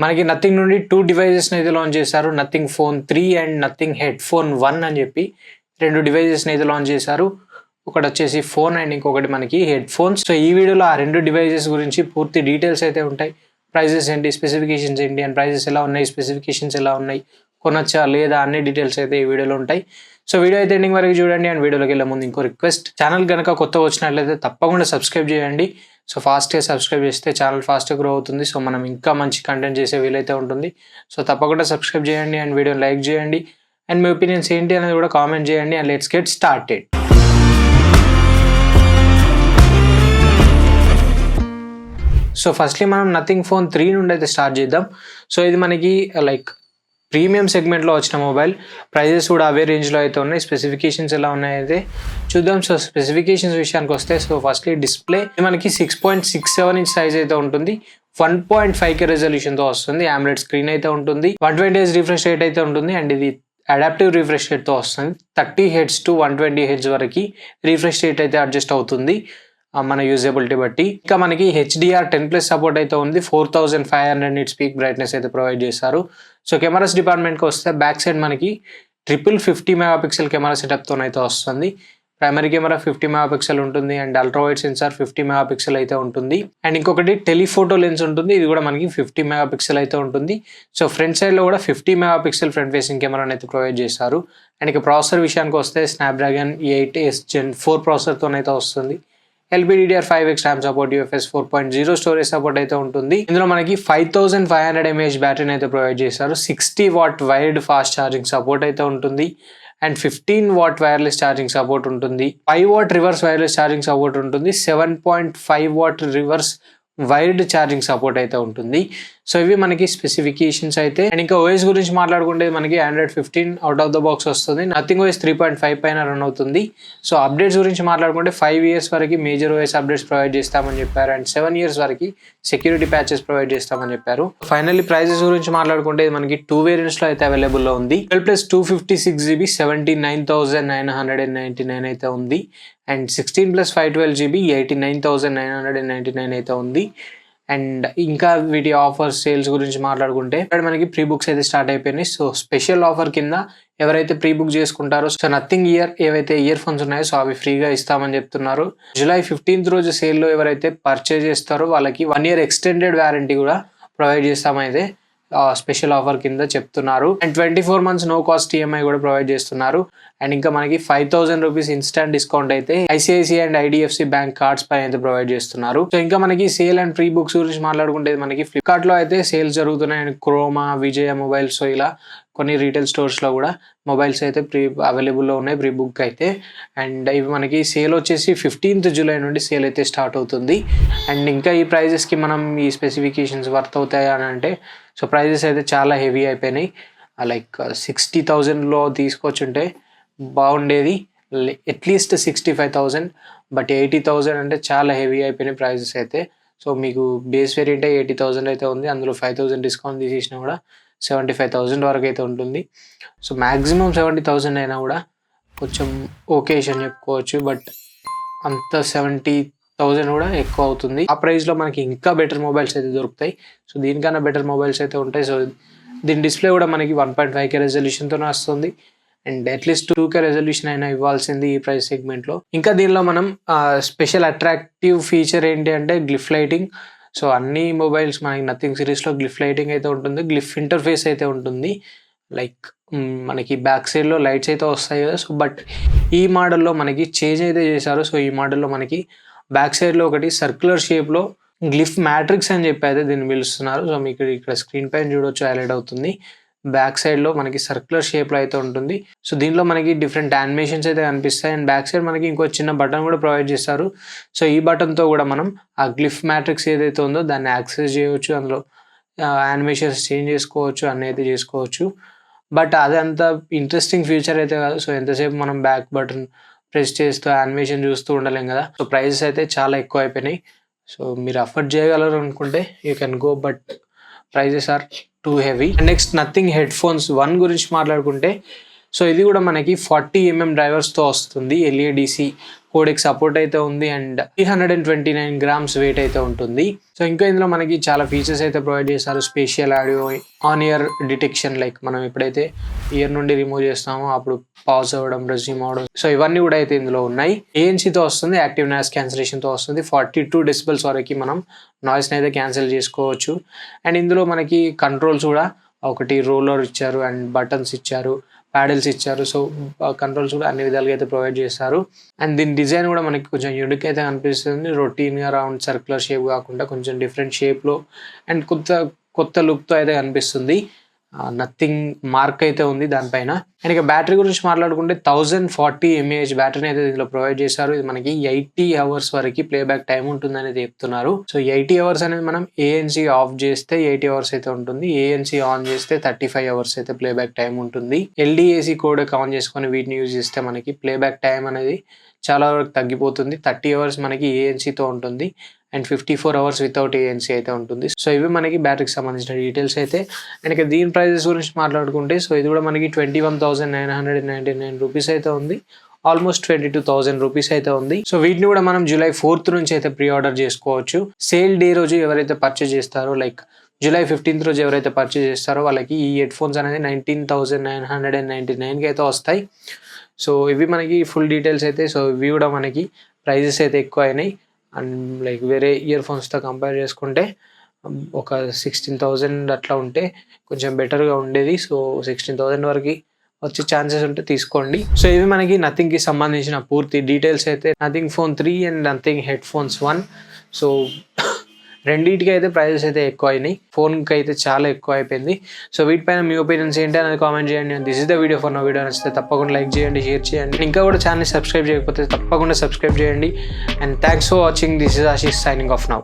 మనకి నథింగ్ నుండి 2 డివైజెస్‌ని అయితే లాంచ్ చేశారు. Nothing phone 3 and nothing headphone 1 అని చెప్పి 2 డివైజెస్‌ని అయితే లాంచ్ చేశారు. ఒకటొచ్చేసి ఫోన్ అండ్ ఇంకొకటి మనకి హెడ్‌ఫోన్స్. సో ఈ వీడియోలో ఆ 2 డివైజెస్ గురించి పూర్తి డీటెయిల్స్ అయితే ఉంటాయి. ప్రైజెస్ ఏంటి, స్పెసిఫికేషన్స్ ఏంటి అండ్ ప్రైజెస్ ఎలా ఉన్నాయి, స్పెసిఫికేషన్స్ ఎలా ఉన్నాయి, కొనొచ్చా లేదా అన్ని డీటెయిల్స్ అయితే ఈ వీడియోలో ఉంటాయి. సో వీడియో అయితే ఎండింగ్ వరకు చూడండి. అండ్ వీడియోలోకి వెళ్ళే ముందు ఇంకో రిక్వెస్ట్, ఛానల్ కనుక కొత్తగా వచ్చినట్లయితే తప్పకుండా సబ్స్క్రైబ్ చేయండి. సో ఫాస్ట్గా సబ్స్క్రైబ్ చేస్తే ఛానల్ ఫాస్ట్గా గ్రో అవుతుంది. సో మనం ఇంకా మంచి కంటెంట్ చేసే వీలైతే ఉంటుంది. సో తప్పకుండా సబ్స్క్రైబ్ చేయండి అండ్ వీడియోని లైక్ చేయండి అండ్ మీ ఒపీనియన్స్ ఏంటి అనేది కూడా కామెంట్ చేయండి. And let's get started. So firstly మనం నథింగ్ ఫోన్ 3 నుండి అయితే స్టార్ట్ చేద్దాం. సో ఇది మనకి లైక్ ప్రీమియం సెగ్మెంట్లో వచ్చిన మొబైల్. ప్రైజెస్ కూడా అవే రేంజ్లో అయితే ఉన్నాయి. స్పెసిఫికేషన్స్ ఎలా ఉన్నాయైతే చూద్దాం. సో స్పెసిఫికేషన్స్ విషయానికి వస్తే, సో ఫస్ట్లీ డిస్ప్లే మనకి 6.67 ఇంచ్ సైజ్ అయితే ఉంటుంది. 1.5K రెజల్యూషన్తో వస్తుంది. AMOLED స్క్రీన్ అయితే ఉంటుంది. 120Hz రిఫ్రెష్ రేట్ అయితే ఉంటుంది. అండ్ ఇది అడాప్టివ్ రిఫ్రెష్ రేట్తో వస్తుంది. 30 Hz to 120 Hz వరకు రిఫ్రెష్ రేట్ అయితే అడ్జస్ట్ అవుతుంది మన యూజబిలిటీ బట్టి. ఇంకా మనకి HDR10+ సపోర్ట్ అయితే ఉంది. 4500 నిట్స్ పీక్ బ్రైట్నెస్ అయితే ప్రొవైడ్ చేశారు. సో కెమెరాస్ డిపార్ట్మెంట్కి వస్తే బ్యాక్ సైడ్ మనకి 50 మెగాపిక్సెల్ కెమెరా సెటప్తో అయితే వస్తుంది. ప్రైమరీ కెమెరా 50 మెగాపిక్సెల్ ఉంటుంది and ultra wide sensor 50 megapixel అయితే ఉంటుంది. అండ్ ఇంకొకటి టెలిఫోటో లెన్స్ ఉంటుంది. ఇది కూడా మనకి 50 మెగాపిక్సెల్ అయితే ఉంటుంది. సో ఫ్రంట్ సైడ్లో కూడా 50 మెగాపిక్సెల్ ఫ్రంట్ ఫేసింగ్ కెమెరాని అయితే ప్రొవైడ్ చేశారు. అండ్ ఇక ప్రాసెసర్ విషయానికి వస్తే స్నాప్డ్రాగన్ 8S Gen 4 ప్రాసెసర్తో అయితే వస్తుంది. LPDDR5X RAM support, UFS 4.0 storage support అయితే ఉంటుంది. ఇందులో మనకి 5500 mAh బ్యాటరీని అయితే ప్రొవైడ్ చేశారు. 60 what wired fast charging support అయితే ఉంటుంది. And 15 what wireless charging support ఉంటుంది. 5 what reverse wireless charging support ఉంటుంది. 7.5 what reverse wired charging support అయితే ఉంటుంది. సో ఇవి మనకి స్పెసిఫికేషన్స్ అయితే. అండ్ ఇంకా OS గురించి మాట్లాడుకుంటే మనకి Android 15 out of the box వస్తుంది. నథింగ్ OS 3.5 పైన రన్ అవుతుంది. సో అప్డేట్స్ గురించి మాట్లాడుకుంటే 5 years వరకు మేజర్ OS అప్డేట్స్ ప్రొవైడ్ చేస్తామని చెప్పారు. అండ్ 7 years వరకు సెక్యూరిటీ ప్యాచెస్ ప్రొవైడ్ చేస్తామని చెప్పారు. ఫైనల్లీ ప్రైజెస్ గురించి మాట్లాడుకుంటే మనకి 2 వేరియంట్స్ లో అయితే అవైలబుల్ లో ఉంది. 12+ 256GB 79,999 అయితే ఉంది. అండ్ 16+ 512GB 89,999 అయితే ఉంది. అండ్ ఇంకా వీటి ఆఫర్స్, సేల్స్ గురించి మాట్లాడుకుంటే మనకి ప్రీ బుక్స్ అయితే స్టార్ట్ అయిపోయినాయి. సో స్పెషల్ ఆఫర్ కింద ఎవరైతే ప్రీ బుక్ చేసుకుంటారో సో నథింగ్ ఏవైతే ఇయర్ ఫోన్స్ ఉన్నాయో సో అవి ఫ్రీగా ఇస్తామని చెప్తున్నారు. July 15th రోజు సేల్లో ఎవరైతే పర్చేజ్ చేస్తారో వాళ్ళకి 1 year ఎక్స్టెండెడ్ వారంటీ కూడా ప్రొవైడ్ చేస్తామైతే స్పెషల్ ఆఫర్ కింద చెప్తున్నారు. And 24 months no cost EMI కూడా ప్రొవైడ్ చేస్తున్నారు. అండ్ ఇంకా మనకి 5,000 రూపీస్ ఇన్స్టాంట్ డిస్కౌంట్ అయితే ICICI and IDFC bank cards పైన అయితే ప్రొవైడ్ చేస్తున్నారు. సో ఇంకా మనకి సేల్ అండ్ ప్రీ బుక్స్ గురించి మాట్లాడుకుంటే మనకి ఫ్లిప్కార్ట్ లో అయితే సేల్స్ జరుగుతున్నాయి. And Croma, Vijaya mobiles, so ఇలా కొన్ని రీటైల్ స్టోర్స్ లో కూడా మొబైల్స్ అయితే అవైలబుల్లో ఉన్నాయి ప్రీ బుక్ అయితే. అండ్ ఇవి మనకి సేల్ వచ్చేసి 15th July నుండి సేల్ అయితే స్టార్ట్ అవుతుంది. అండ్ ఇంకా ఈ ప్రైజెస్కి మనం ఈ స్పెసిఫికేషన్స్ వర్త్ అవుతాయా అని అంటే సో ప్రైజెస్ అయితే చాలా హెవీ అయిపోయినాయి. లైక్ 60,000లో తీసుకొచ్చుంటే బాగుండేది. అట్లీస్ట్ 65,000, బట్ 80,000 అంటే చాలా హెవీ అయిపోయినాయి ప్రైజెస్ అయితే. సో మీకు బేస్ వేరియంట్ 80,000 అయితే ఉంది. అందులో 5,000 డిస్కౌంట్ తీసేసినా కూడా 75,000 వరకు అయితే ఉంటుంది. సో మ్యాక్సిమం 70,000 అయినా కూడా కొంచెం ఓకేష్ అని చెప్పుకోవచ్చు. బట్ అంత 70,000 కూడా ఎక్కువ అవుతుంది. ఆ ప్రైస్లో మనకి ఇంకా బెటర్ మొబైల్స్ అయితే దొరుకుతాయి. సో దీనికన్నా బెటర్ మొబైల్స్ అయితే ఉంటాయి. సో దీని డిస్ప్లే కూడా మనకి 1.5K రెజల్యూషన్తోనే వస్తుంది. అండ్ అట్లీస్ట్ 2K రెజల్యూషన్ అయినా ఇవ్వాల్సింది ఈ ప్రైస్ సెగ్మెంట్లో. ఇంకా దీనిలో మనం స్పెషల్ అట్రాక్టివ్ ఫీచర్ ఏంటి అంటే గ్లిఫ్ లైటింగ్. సో అన్ని మొబైల్స్ మనకి నథింగ్ సిరీస్లో గ్లిఫ్ లైటింగ్ అయితే ఉంటుంది. గ్లిఫ్ ఇంటర్ఫేస్ అయితే ఉంటుంది. లైక్ మనకి బ్యాక్ సైడ్లో లైట్స్ అయితే వస్తాయి కదా. సో బట్ ఈ మోడల్లో మనకి చేంజ్ అయితే చేశారు. సో ఈ మోడల్లో మనకి బ్యాక్ సైడ్లో ఒకటి సర్క్యులర్ షేప్లో గ్లిఫ్ మ్యాట్రిక్స్ అని చెప్పి అయితే దీన్ని పిలుస్తున్నారు. సో మీకు ఇక్కడ స్క్రీన్ పైన చూడొచ్చు, హైలైట్ అవుతుంది. బ్యాక్ సైడ్లో మనకి సర్క్యులర్ షేప్లో అయితే ఉంటుంది. సో దీనిలో మనకి డిఫరెంట్ యానిమేషన్స్ అయితే కనిపిస్తాయి. అండ్ బ్యాక్ సైడ్ మనకి ఇంకో చిన్న బటన్ కూడా ప్రొవైడ్ చేస్తారు. సో ఈ బటన్తో కూడా మనం ఆ గ్లిఫ్ మ్యాట్రిక్స్ ఏదైతే ఉందో దాన్ని యాక్సెస్ చేయవచ్చు. అందులో యానిమేషన్స్ చేంజ్ చేసుకోవచ్చు, అన్నీ అయితే చేసుకోవచ్చు. బట్ అదంత ఇంట్రెస్టింగ్ ఫీచర్ అయితే కాదు. సో ఎంతసేపు మనం బ్యాక్ బటన్ ప్రెస్ చేస్తూ యానిమేషన్ చూస్తూ ఉండలేం కదా. సో ప్రైజెస్ అయితే చాలా ఎక్కువ అయిపోయినాయి. సో మీరు అఫోర్డ్ చేయగలరు అనుకుంటే you can go, but prices are too heavy. And next Nothing headphones 1 గురించి మాట్లాడుకుంటే సో ఇది కూడా మనకి 40mm డ్రైవర్స్తో వస్తుంది. LADC కోడెక్ సపోర్ట్ అయితే ఉంది అండ్ 329 grams వెయిట్ అయితే ఉంటుంది. సో ఇంకా ఇందులో మనకి చాలా ఫీచర్స్ అయితే ప్రొవైడ్ చేస్తారు. Spatial audio, on year detection, like మనం ఎప్పుడైతే ఇయర్ నుండి రిమూవ్ చేస్తామో అప్పుడు పాజ్ అవ్వడం, రెజ్యూమ్ అవ్వడం, సో ఇవన్నీ కూడా అయితే ఇందులో ఉన్నాయి. ఏఎన్సీతో వస్తుంది, యాక్టివ్ నాయిస్ క్యాన్సిలేషన్తో వస్తుంది. 42 decibels వరకు మనం నాయిస్ని అయితే క్యాన్సిల్ చేసుకోవచ్చు. అండ్ ఇందులో మనకి కంట్రోల్స్ కూడా, ఒకటి రోలర్ ఇచ్చారు అండ్ బటన్స్ ఇచ్చారు, ప్యాడల్స్ ఇచ్చారు. సో కంట్రోల్స్ కూడా అన్ని విధాలుగా అయితే ప్రొవైడ్ చేస్తారు. అండ్ దీని డిజైన్ కూడా మనకి కొంచెం యూనిక్ అయితే అనిపిస్తుంది. రొటీన్గా రౌండ్ సర్క్యులర్ షేప్ కాకుండా కొంచెం డిఫరెంట్ షేప్లో అండ్ కొత్త లుక్తో అయితే కనిపిస్తుంది. నథింగ్ మార్క్ అయితే ఉంది దానిపైన. అండ్ ఇక బ్యాటరీ గురించి మాట్లాడుకుంటే 1040 mAh బ్యాటరీని అయితే దీంట్లో ప్రొవైడ్ చేశారు. ఇది మనకి 80 hours వరకు ప్లేబ్యాక్ టైం ఉంటుంది అనేది చెప్తున్నారు. సో 80 hours అనేది మనం ఏఎన్సీ ఆఫ్ చేస్తే 80 hours అయితే ఉంటుంది, ఏఎన్సీ ఆన్ చేస్తే 35 hours అయితే ప్లేబ్యాక్ టైం ఉంటుంది. ఎల్డిఏసీ కోడెక్ ఆన్ చేసుకొని వీటిని యూజ్ చేస్తే మనకి ప్లేబ్యాక్ టైం అనేది చాలా వరకు తగ్గిపోతుంది. 30 hours మనకి ఏఎన్సీతో ఉంటుంది అండ్ 54 hours వితౌట్ ఏఎన్సీ అయితే ఉంటుంది. సో ఇవి మనకి బ్యాటరీకి సంబంధించిన డీటెయిల్స్ అయితే. అండ్ ఇక దీని ప్రైజెస్ గురించి మాట్లాడుకుంటే, సో ఇది కూడా మనకి 21,999 రూపీస్ అయితే ఉంది. ఆల్మోస్ట్ 22,000 రూపీస్ అయితే ఉంది. సో వీటిని కూడా మనం July 4th నుంచి అయితే ప్రీ ఆర్డర్ చేసుకోవచ్చు. సేల్ డే రోజు ఎవరైతే పర్చేజ్ చేస్తారో, లైక్ July 15th రోజు ఎవరైతే పర్చేజ్ చేస్తారో వాళ్ళకి ఈ హెడ్ ఫోన్స్ అనేది 19,999కి అయితే వస్తాయి. సో ఇవి మనకి ఫుల్ డీటెయిల్స్ అయితే. సో ఇవి కూడా మనకి ప్రైజెస్ అయితే ఎక్కువ అయినాయి. అండ్ లైక్ వేరే ఇయర్ ఫోన్స్తో కంపేర్ చేసుకుంటే ఒక 16,000 అట్లా ఉంటే కొంచెం బెటర్గా ఉండేది. సో 16,000 వరకు వచ్చే ఛాన్సెస్ ఉంటే తీసుకోండి. సో ఇవి మనకి నథింగ్కి సంబంధించిన పూర్తి డీటెయిల్స్ అయితే. Nothing phone 3 and nothing head phones 1. So రెండింటికి అయితే ప్రైజెస్ అయితే ఎక్కువ అయినాయి, ఫోన్కి అయితే చాలా ఎక్కువ అయిపోయింది. సో వీటిపైన మీ ఒపీనియన్స్ ఏంటి అనేది కామెంట్ చేయండి. This is the video for no. Video నచ్చితే తప్పకుండా లైక్ చేయండి, షేర్ చేయండి. ఇంకా కూడా ఛానల్ సబ్స్క్రైబ్ చేయకపోతే తప్పకుండా సబ్స్క్రైబ్ చేయండి. And thanks for watching. This is Ashish signing off now.